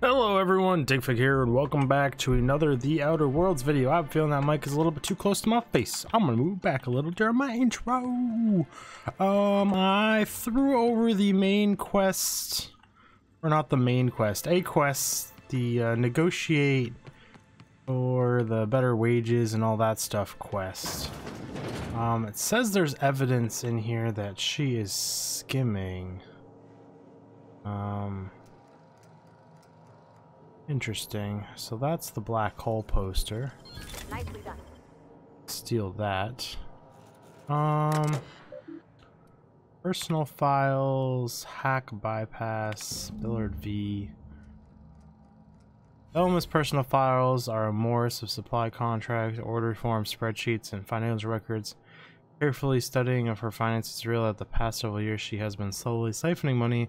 Hello everyone, Digfig here, and welcome back to another The Outer Worlds video. I'm feeling that mic is a little bit too close to my face. I'm gonna move back a little during my intro. I threw over the main quest, or not the main quest, a quest, the negotiate for the better wages and all that stuff quest. It says there's evidence in here that she is skimming. Interesting. So that's the black hole poster. Nicely done. Steal that. Personal files, hack bypass, Billard V. Elma's personal files are a morass of supply contracts, order forms, spreadsheets, and financial records. Carefully studying of her finances revealed that the past several years she has been slowly siphoning money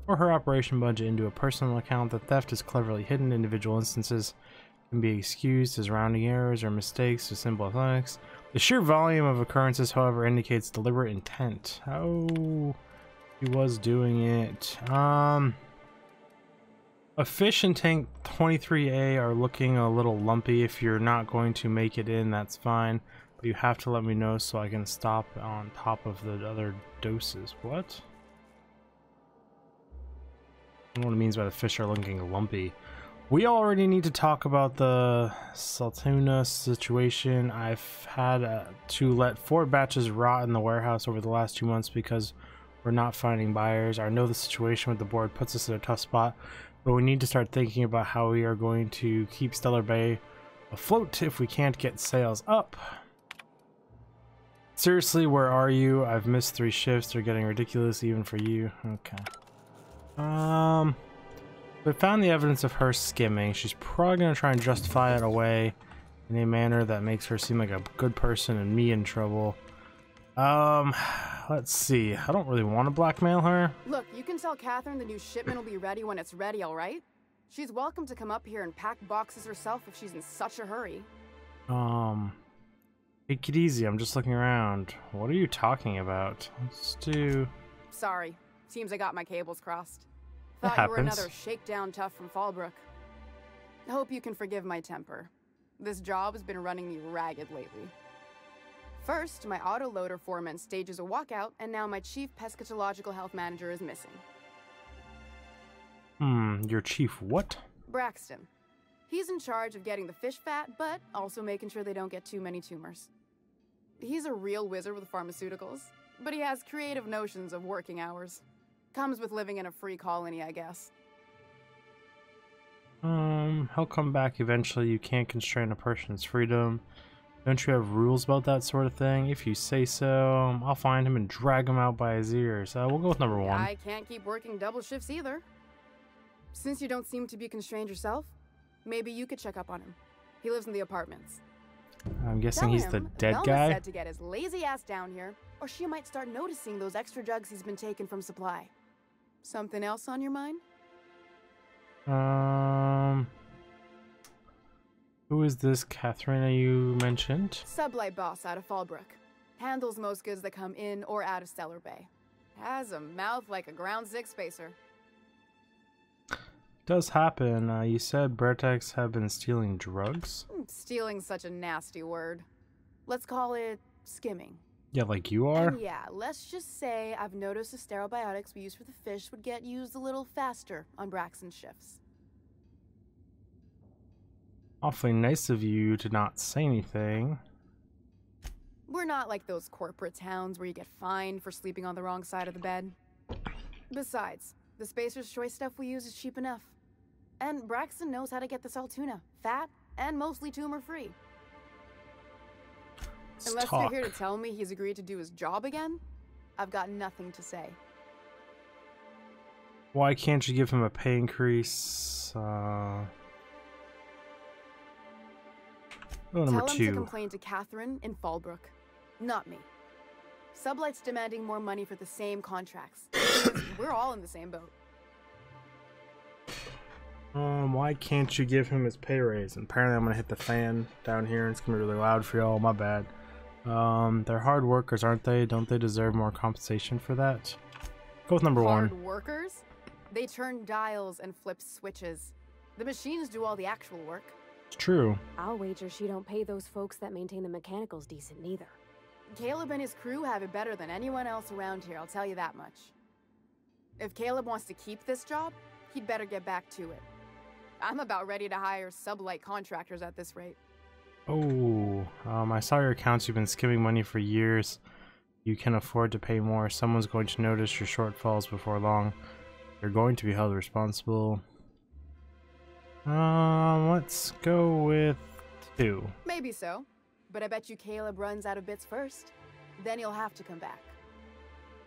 for her operation budget into a personal account. The theft is cleverly hidden. Individual instances can be excused as rounding errors or mistakes or simple athletics. The sheer volume of occurrences, however, indicates deliberate intent. Oh, he was doing it. A fish and tank 23A are looking a little lumpy. If you're not going to make it in, that's fine, but you have to let me know so I can stop on top of the other doses. What? I don't know what it means by the fish are looking lumpy. We already need to talk about the Saltuna situation. I've had to let 4 batches rot in the warehouse over the last 2 months because we're not finding buyers. I know the situation with the board puts us in a tough spot, but we need to start thinking about how we are going to keep Stellar Bay afloat if we can't get sales up. Seriously, where are you? I've missed 3 shifts. They're getting ridiculous even for you. Okay. We found the evidence of her skimming. She's probably going to try and justify it away in a manner that makes her seem like a good person and me in trouble. Let's see. I don't really want to blackmail her. Look, you can tell Catherine the new shipment will be ready when it's ready, all right? She's welcome to come up here and pack boxes herself if she's in such a hurry. Take it easy. I'm just looking around. What are you talking about? Let's do... Sorry. Seems I got my cables crossed. That Thought you were happens. another shakedown tough from Fallbrook. Hope you can forgive my temper. This job has been running me ragged lately. First, my autoloader foreman stages a walkout, and now my chief pescatological health manager is missing. Your chief what? Braxton. He's in charge of getting the fish fat, but also making sure they don't get too many tumors. He's a real wizard with pharmaceuticals, but he has creative notions of working hours. Comes with living in a free colony, I guess. He'll come back eventually. You can't constrain a person's freedom. Don't you have rules about that sort of thing? If you say so, I'll find him and drag him out by his ears. We'll go with number 1. I can't keep working double shifts either. Since you don't seem to be constrained yourself, maybe you could check up on him. He lives in the apartments. I'm guessing Tell he's him the dead Velma guy? said to get his lazy ass down here, or she might start noticing those extra drugs he's been taking from supply. Something else on your mind? Who is this Catherine you mentioned? Sublight boss out of Fallbrook. Handles most goods that come in or out of Stellar Bay. Has a mouth like a ground 6 spacer. Does happen. You said Bertex have been stealing drugs? Stealing's such a nasty word. Let's call it skimming. Yeah, like you are? And yeah, let's just say I've noticed the sterile biotics we use for the fish would get used a little faster on Braxton's shifts. Awfully nice of you to not say anything. We're not like those corporate towns where you get fined for sleeping on the wrong side of the bed. Besides, the Spacer's Choice stuff we use is cheap enough. And Braxton knows how to get the Saltuna, fat and mostly tumor-free. Unless you're here to tell me he's agreed to do his job again, I've got nothing to say. Why can't you give him a pay increase? Oh, number Tell him 2. to complain to Catherine in Fallbrook, not me. Sublight's demanding more money for the same contracts. We're all in the same boat. Why can't you give him his pay raise? And apparently I'm gonna hit the fan down here and it's gonna be really loud for y'all. My bad. They're hard workers, aren't they? Don't they deserve more compensation for that? Go with number 1. Hard workers? They turn dials and flip switches. The machines do all the actual work. It's true. I'll wager she don't pay those folks that maintain the mechanicals decent neither. Caleb and his crew have it better than anyone else around here, I'll tell you that much. If Caleb wants to keep this job, he'd better get back to it. I'm about ready to hire sublight contractors at this rate. Oh, I saw your accounts. You've been skimming money for years. You can afford to pay more. Someone's going to notice your shortfalls before long. You're going to be held responsible. Let's go with 2. Maybe so, but I bet you Caleb runs out of bits first. Then he'll have to come back.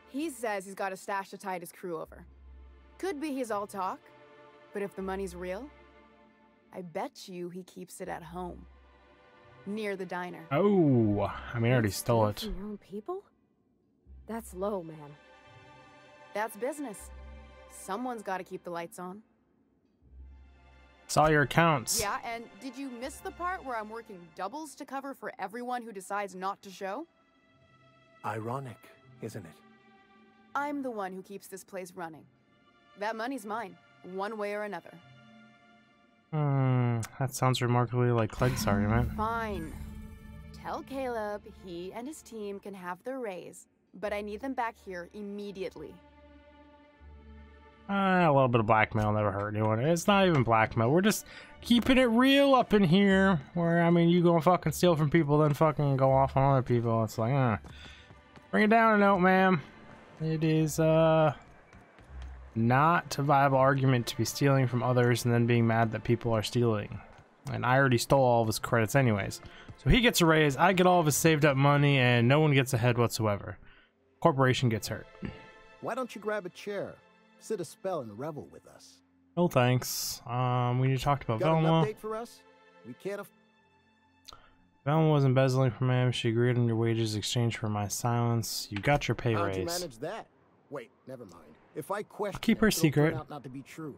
He says he's got a stash to tide his crew over. Could be he's all talk, but if the money's real, I bet you he keeps it at home. Near the diner. Oh, I mean, I already stole it. From your own people? That's low, man. That's business. Someone's got to keep the lights on. Saw your accounts. Yeah, and did you miss the part where I'm working doubles to cover for everyone who decides not to show? Ironic, isn't it? I'm the one who keeps this place running. That money's mine, one way or another. That sounds remarkably like Clegg's argument. Fine. Tell Caleb he and his team can have their raise, but I need them back here immediately. A little bit of blackmail never hurt anyone. It's not even blackmail. We're just keeping it real up in here. Where, I mean, you go and fucking steal from people, then fucking go off on other people. It's like, bring it down a note, ma'am. It is, not a viable argument to be stealing from others and then being mad that people are stealing. And I already stole all of his credits anyways. So he gets a raise, I get all of his saved up money, and no one gets ahead whatsoever. Corporation gets hurt. Why don't you grab a chair? Sit a spell and revel with us. No thanks. We need to talk about Got Velma. an update for us? We can't Velma was embezzling from him. She agreed on your wages in exchange for my silence. You got your pay How'd you raise. manage that? Wait, never mind. If I question I'll keep her it, it'll secret. turn out not to be true.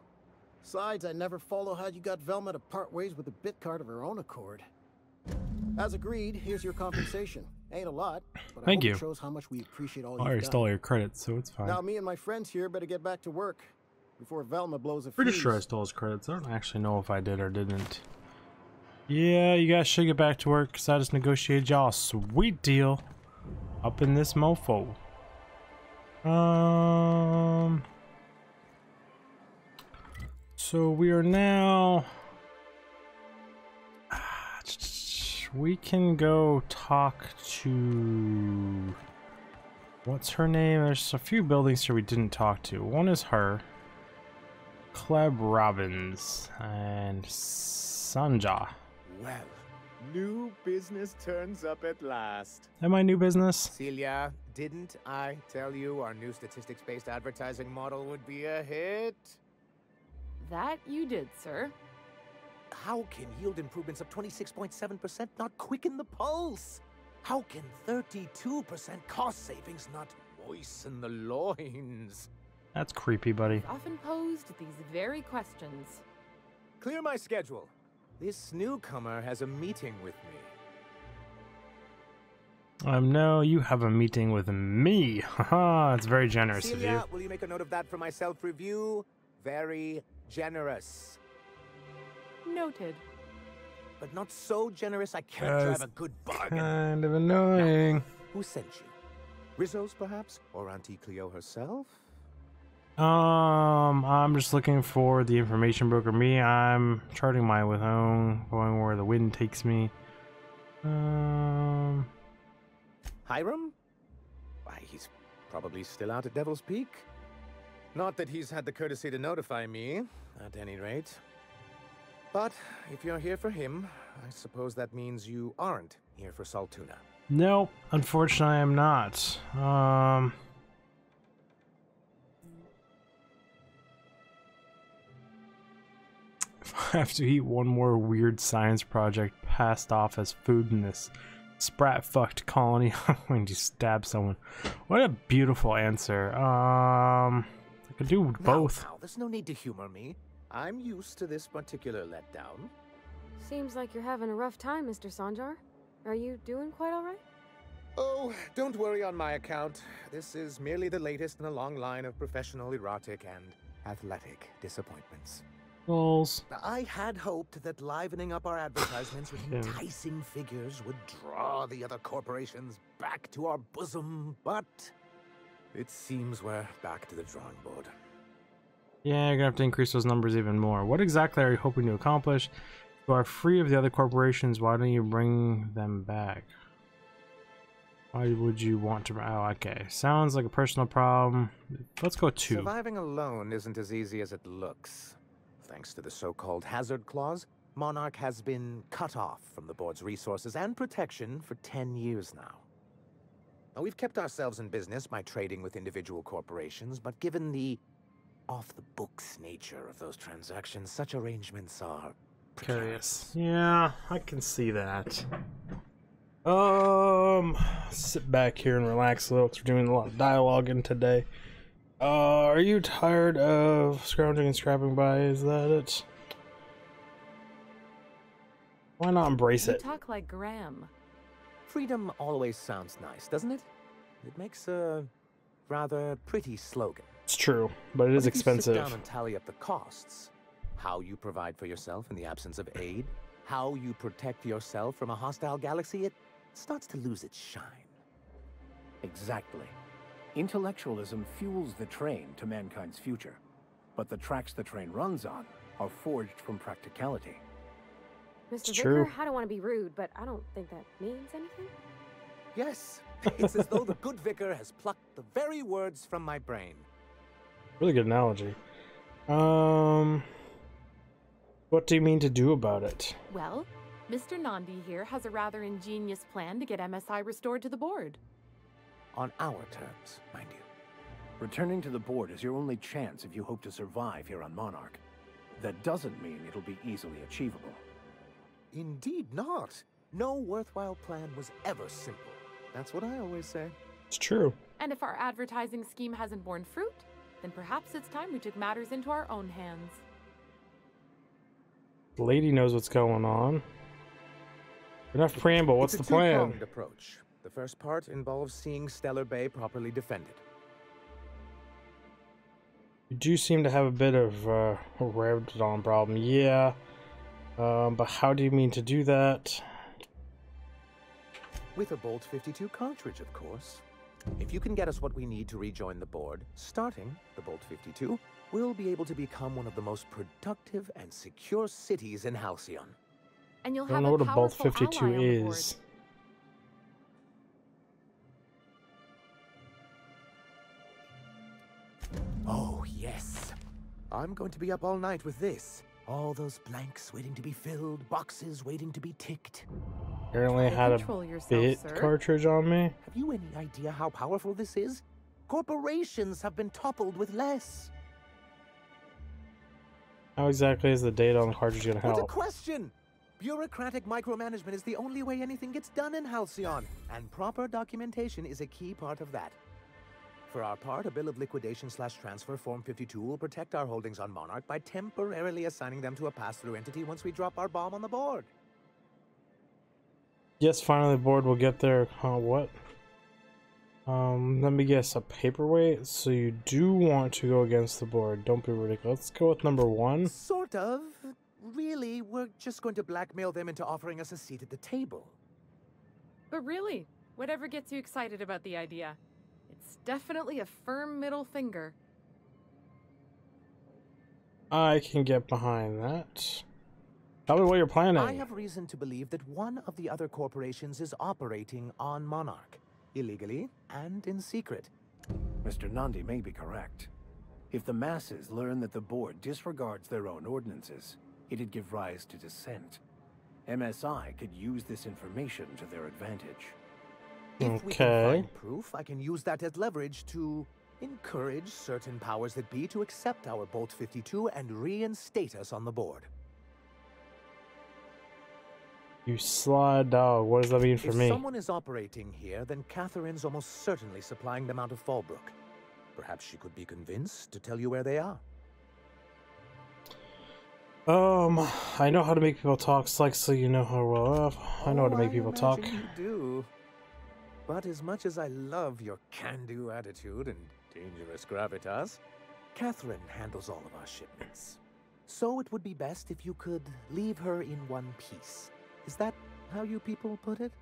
Besides, I never follow how you got Velma to part ways with a bit card of her own accord. As agreed, here's your compensation. Ain't a lot, but Thank I hope you. it shows how much we appreciate all I you've already done. stole your credits, so it's fine. Now me and my friends here better get back to work before Velma blows a Pretty fuse. sure I stole his credits. I don't actually know if I did or didn't. Yeah, you guys should get back to work because I just negotiated y'all a sweet deal up in this mofo. So we are now. We can go talk to. What's her name? There's a few buildings here we didn't talk to. One is her. Kleb Robbins and Sanja. Well, new business turns up at last. Am I new business? Celia, didn't I tell you our new statistics-based advertising model would be a hit? That you did, sir. How can yield improvements of 26.7% not quicken the pulse? How can 32% cost savings not moisten the loins? That's creepy, buddy. Often posed these very questions. Clear my schedule. This newcomer has a meeting with me. No, you have a meeting with me. Haha, it's very generous of you. Celia, will you make a note of that for my self-review? Very generous. Noted. But not so generous I can't drive a good bargain. Kind of annoying. Who sent you? Rizzo's, perhaps? Or Auntie Cleo herself? I'm just looking for the information broker. I'm charting my with own, going where the wind takes me. Hiram? Why, he's probably still out at Devil's Peak. Not that he's had the courtesy to notify me, at any rate. But if you're here for him, I suppose that means you aren't here for Saltuna. Nope, unfortunately I'm not. If I have to eat one more weird science project passed off as food in this sprat-fucked colony, I'm going to stab someone. What a beautiful answer. I could do both. Now, there's no need to humor me. I'm used to this particular letdown. Seems like you're having a rough time, Mr. Sanjar. Are you doing quite all right? Oh, don't worry on my account. This is merely the latest in a long line of professional, erotic, and athletic disappointments. Goals. I had hoped that livening up our advertisements with enticing figures would draw the other corporations back to our bosom, but it seems we're back to the drawing board. Yeah, you're gonna have to increase those numbers even more. What exactly are you hoping to accomplish? If you are free of the other corporations, why don't you bring them back? Why would you want to? Oh, okay. Sounds like a personal problem. Let's go 2. Surviving alone isn't as easy as it looks. Thanks to the so-called hazard clause, Monarch has been cut off from the board's resources and protection for 10 years now. Now, we've kept ourselves in business by trading with individual corporations, but given the off-the-books nature of those transactions, such arrangements are precarious. Yeah, I can see that. Sit back here and relax a little because we're doing a lot of dialoguing today. Are you tired of scrounging and scrapping by? Is that it? Why not embrace it? You talk like Graham. Freedom always sounds nice, doesn't it? It makes a rather pretty slogan. It's true, but it is expensive. If you sit down and tally up the costs, how you provide for yourself in the absence of aid, how you protect yourself from a hostile galaxy, it starts to lose its shine. Exactly. Intellectualism fuels the train to mankind's future, but the tracks the train runs on are forged from practicality. Mr. It's Vicar, true. I don't want to be rude, but I don't think that means anything. Yes, it's as though the good vicar has plucked the very words from my brain. Really good analogy. What do you mean to do about it? Well, Mr. Nandi here has a rather ingenious plan to get MSI restored to the board. On our terms, mind you. Returning to the board is your only chance if you hope to survive here on Monarch. That doesn't mean it'll be easily achievable. Indeed not. No worthwhile plan was ever simple. That's what I always say. It's true. And if our advertising scheme hasn't borne fruit, then perhaps it's time we took matters into our own hands. The lady knows what's going on. Enough preamble. What's the plan? It's a two-pronged approach. The first part involves seeing Stellar Bay properly defended. You do seem to have a bit of a Ripjaws problem. Yeah. But how do you mean to do that? With a Bolt 52 cartridge, of course. If you can get us what we need to rejoin the board, starting the Bolt 52, we'll be able to become one of the most productive and secure cities in Halcyon. And you'll I don't have know a what a Bolt powerful 52 ally on the board. is. Oh, yes. I'm going to be up all night with this. All those blanks waiting to be filled, boxes waiting to be ticked. Apparently I had Control a yourself, bit sir. cartridge on me. Have you any idea how powerful this is? Corporations have been toppled with less. How exactly is the data on the cartridge going to What a help? question! Bureaucratic micromanagement is the only way anything gets done in Halcyon, and proper documentation is a key part of that. For our part, a bill of liquidation/transfer Form 52 will protect our holdings on Monarch by temporarily assigning them to a pass-through entity once we drop our bomb on the board. Yes, finally the board will get there. What? Let me guess, a paperweight? So you do want to go against the board. Don't be ridiculous. Let's go with number 1. Sort of. Really, we're just going to blackmail them into offering us a seat at the table. But really, whatever gets you excited about the idea, it's definitely a firm middle finger. I can get behind that. Tell me what you're planning. I have reason to believe that one of the other corporations is operating on Monarch, illegally and in secret. Mr. Nandi may be correct. If the masses learn that the board disregards their own ordinances, it'd give rise to dissent. MSI could use this information to their advantage. If we can find proof, I can use that as leverage to encourage certain powers that be to accept our Bolt 52 and reinstate us on the board. You sly dog. What does that mean for If me? someone is operating here, then Catherine's almost certainly supplying them out of Fallbrook. Perhaps she could be convinced to tell you where they are. I know how to make people talk, like so you know how well. I know how to make people talk. You do. But as much as I love your can-do attitude and dangerous gravitas, Catherine handles all of our shipments. So it would be best if you could leave her in one piece. Is that how you people put it?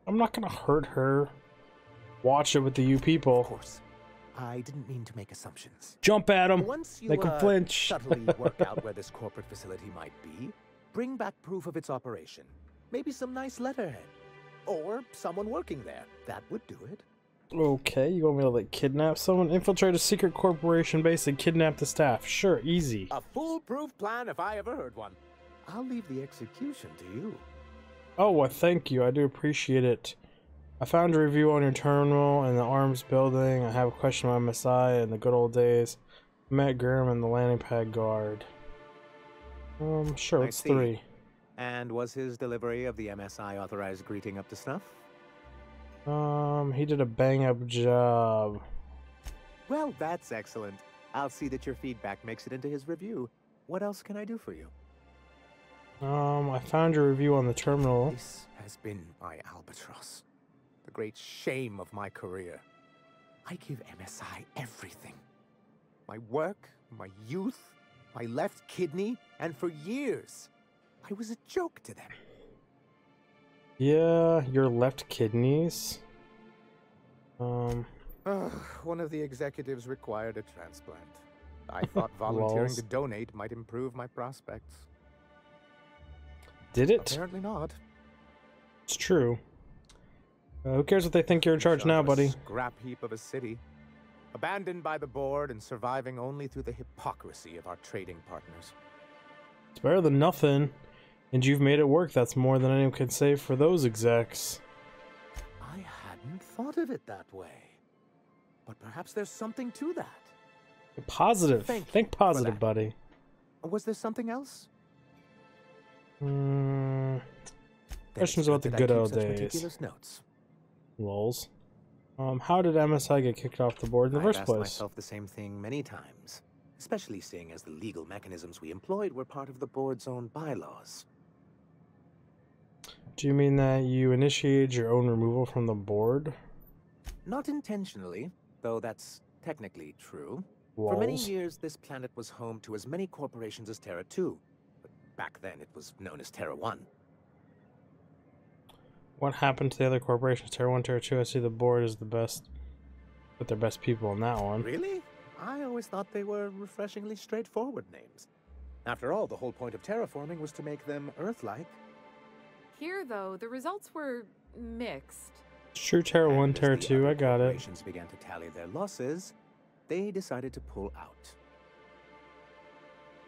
I'm not gonna hurt her. Watch it with the you people. Of course. I didn't mean to make assumptions. Jump at him. Once you Make him flinch. subtly work out where this corporate facility might be, bring back proof of its operation. Maybe some nice letterhead. Or someone working there. That would do it. Okay, you want me to like kidnap someone? Infiltrate a secret corporation base and kidnap the staff. Sure, easy. A foolproof plan if I ever heard one. I'll leave the execution to you. Oh, well, thank you. I do appreciate it. I found a review on your terminal in the arms building. I have a question on MSI in the good old days. I met Graham in the landing pad guard. Sure, it's 3. And was his delivery of the MSI authorized greeting up to snuff? He did a bang-up job. Well, that's excellent. I'll see that your feedback makes it into his review. What else can I do for you? I found your review on the terminal. This has been my albatross. The great shame of my career. I give MSI everything. My work, my youth, my left kidney, and for years, I was a joke to them. Yeah, your left kidneys. One of the executives required a transplant. I thought volunteering Lols. to donate might improve my prospects. Did it? Apparently not. It's true. Who cares what they think you're in charge now, buddy? Scrap heap of a city, abandoned by the board and surviving only through the hypocrisy of our trading partners. It's better than nothing. And you've made it work. That's more than anyone can say for those execs. I hadn't thought of it that way. But perhaps there's something to that. Positive. Thank you Think for positive, that. buddy. Was there something else? Questions Then about the did I good keep old such days. meticulous notes? Lols. How did MSI get kicked off the board in the I've first asked place? myself the same thing many times, especially seeing as the legal mechanisms we employed were part of the board's own bylaws. Do you mean that you initiated your own removal from the board? Not intentionally, though that's technically true. For many Lols. years, this planet was home to as many corporations as Terra 2. But back then, it was known as Terra 1. What happened to the other corporations? Terra 1, Terra 2, I see the board is the best. Put their best people on that one. Really? I always thought they were refreshingly straightforward names. After all, the whole point of terraforming was to make them Earth-like. Here, though, the results were mixed. It's true, Terra 1, And as Terra the 2, other I got it. corporations began to tally their losses, they decided to pull out.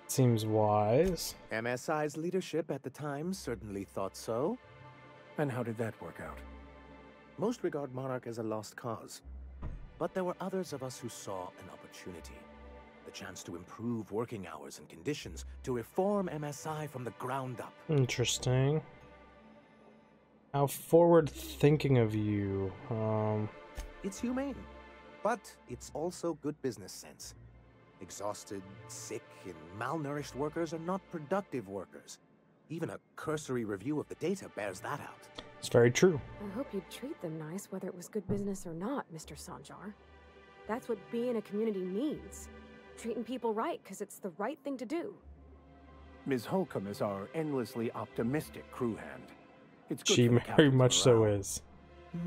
Seems wise. MSI's leadership at the time certainly thought so. And how did that work out? Most regard Monarch as a lost cause. But there were others of us who saw an opportunity. The chance to improve working hours and conditions, to reform MSI from the ground up. Interesting. How forward-thinking of you. It's humane, but it's also good business sense. Exhausted, sick, and malnourished workers are not productive workers. Even a cursory review of the data bears that out. It's very true. I hope you'd treat them nice, whether it was good business or not, Mr. Sanjar. That's what being a community means. Treating people right, because it's the right thing to do. Ms. Holcomb is our endlessly optimistic crew hand. It's good She for the very captain's much so morale. is.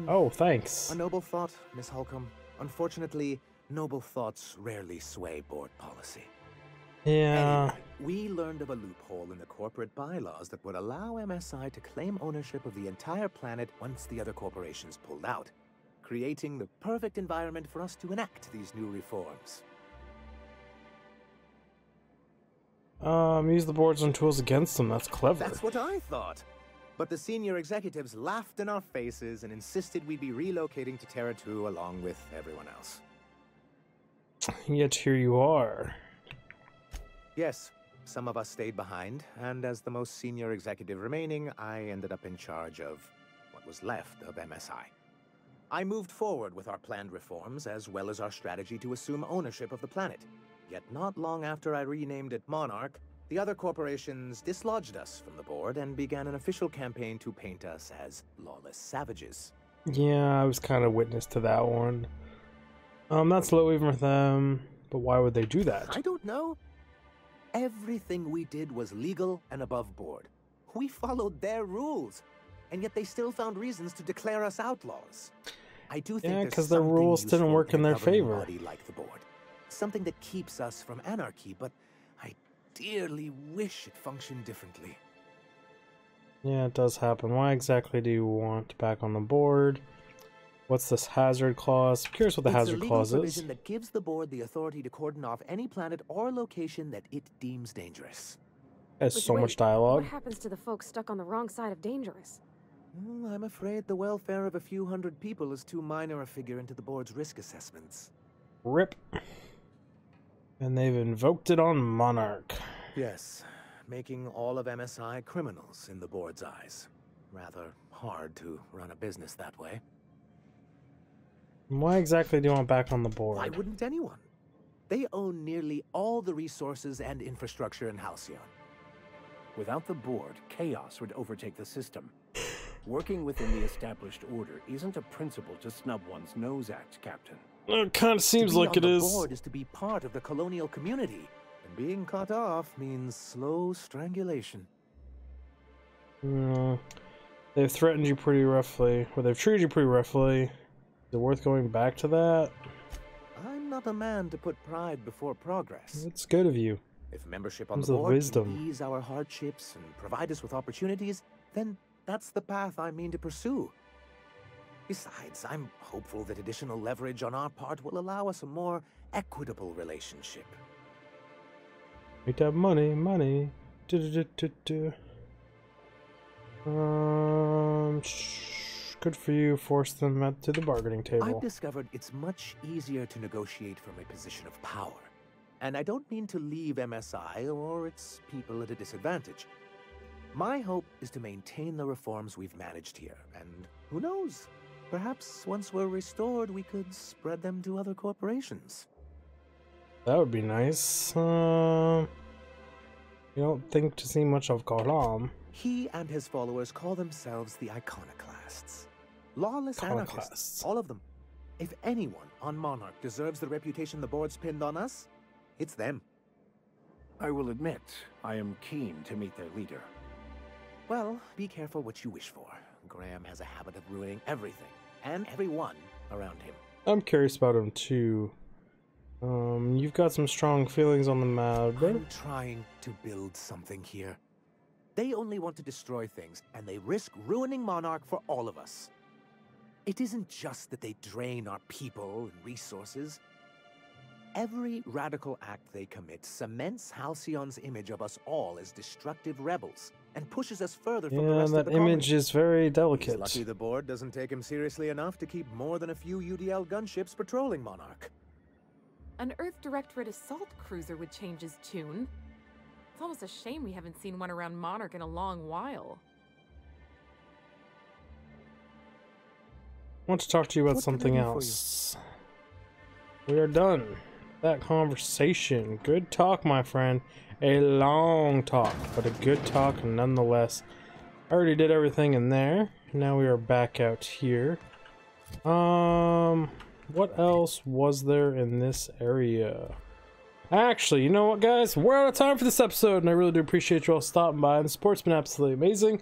Oh, thanks. A noble thought, Miss Holcomb. Unfortunately, noble thoughts rarely sway board policy. Yeah. Anyway, we learned of a loophole in the corporate bylaws that would allow MSI to claim ownership of the entire planet once the other corporations pulled out, creating the perfect environment for us to enact these new reforms. Use the boards and tools against them. That's clever. That's what I thought. But the senior executives laughed in our faces and insisted we'd be relocating to Terra 2 along with everyone else. Yet here you are. Yes, some of us stayed behind, and as the most senior executive remaining, I ended up in charge of what was left of MSI. I moved forward with our planned reforms, as well as our strategy to assume ownership of the planet. Yet not long after I renamed it Monarch, the other corporations dislodged us from the board and began an official campaign to paint us as lawless savages. Yeah, I was kind of witness to that one. That's low even for them, but why would they do that? I don't know. Everything we did was legal and above board. We followed their rules, and yet they still found reasons to declare us outlaws. I do think because the rules didn't work in their favor. Body like the board. Something that keeps us from anarchy, but I dearly wish it functioned differently. Yeah, it does happen. Why exactly do you want back on the board? What's this hazard clause? I'm curious what the hazard clause is. It's a legal provision that gives the board the authority to cordon off any planet or location that it deems dangerous. There's so much dialogue. What happens to the folks stuck on the wrong side of dangerous? Well, I'm afraid the welfare of a few hundred people is too minor a figure into the board's risk assessments. RIP. And they've invoked it on Monarch. Yes, making all of MSI criminals in the board's eyes. Rather hard to run a business that way. Why exactly do you want back on the board? Why wouldn't anyone? They own nearly all the resources and infrastructure in Halcyon. Without the board, chaos would overtake the system. Working within the established order isn't a principle to snub one's nose at, Captain. It kind of seems like it is. The board is to be part of the colonial community, and being cut off means slow strangulation. They've threatened you pretty roughly, or they've treated you pretty roughly. Is it worth going back to that? I'm not a man to put pride before progress. It's good of you. If membership on the board wisdom. can ease our hardships and provide us with opportunities, then that's the path I mean to pursue. Besides, I'm hopeful that additional leverage on our part will allow us a more equitable relationship. Make that money. Good for you. Force them to the bargaining table. I've discovered it's much easier to negotiate from a position of power. And I don't mean to leave MSI or its people at a disadvantage. My hope is to maintain the reforms we've managed here, and who knows? Perhaps once we're restored, we could spread them to other corporations. That would be nice. You don't think to see much of Kalam. He and his followers call themselves the Iconoclasts. Lawless anarchists, all of them. If anyone on Monarch deserves the reputation the board's pinned on us, it's them. I will admit, I am keen to meet their leader. Well, be careful what you wish for. Graham has a habit of ruining everything, and everyone around him. I'm curious about him too. You've got some strong feelings on the matter. I'm trying to build something here. They only want to destroy things, and they risk ruining Monarch for all of us. It isn't just that they drain our people and resources. Every radical act they commit cements Halcyon's image of us all as destructive rebels and pushes us further from the rest of the colony. That image is very delicate. He's lucky the board doesn't take him seriously enough to keep more than a few UDL gunships patrolling Monarch. An Earth Directorate assault cruiser would change his tune. It's almost a shame we haven't seen one around Monarch in a long while. I want to talk to you about something else. We are done. That conversation. Good talk, my friend. A long talk, but a good talk nonetheless. I already did everything in there. Now we are back out here. What else was there in this area? Actually, you know what, guys? We're out of time for this episode, and I really do appreciate you all stopping by. The support's been absolutely amazing.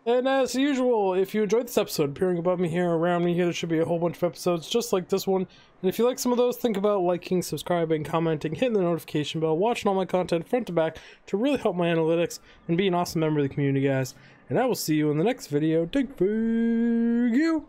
And as usual, if you enjoyed this episode, appearing above me here, around me here, there should be a whole bunch of episodes just like this one. And if you like some of those, think about liking, subscribing, commenting, hitting the notification bell, watching all my content front to back to really help my analytics and be an awesome member of the community, guys. And I will see you in the next video. Take care.